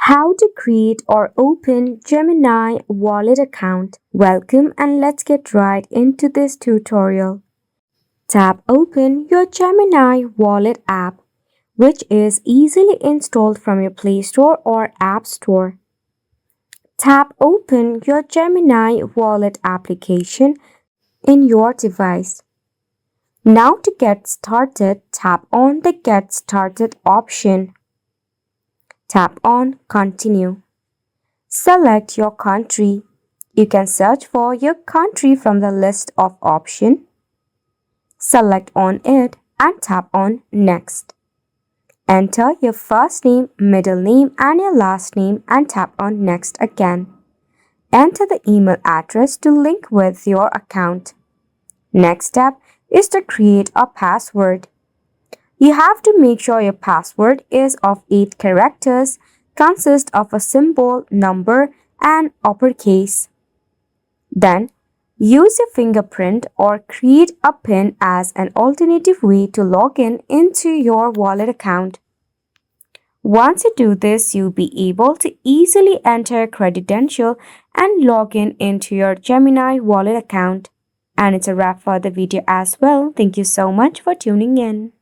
How to create or open Gemini Wallet account. Welcome and let's get right into this tutorial. Tap Open your Gemini Wallet app, which is easily installed from your Play Store or App Store. Tap Open your Gemini Wallet application in your device. Now to get started, tap on the Get Started option. Tap on Continue. Select your country. You can search for your country from the list of options. Select on it and tap on Next. Enter your first name, middle name and your last name and tap on Next again. Enter the email address to link with your account. Next step is to create a password. You have to make sure your password is of 8 characters, consists of a symbol, number, and uppercase. Then, use your fingerprint or create a PIN as an alternative way to log in into your wallet account. Once you do this, you'll be able to easily enter your credential and log in into your Gemini Wallet account. And it's a wrap for the video as well. Thank you so much for tuning in.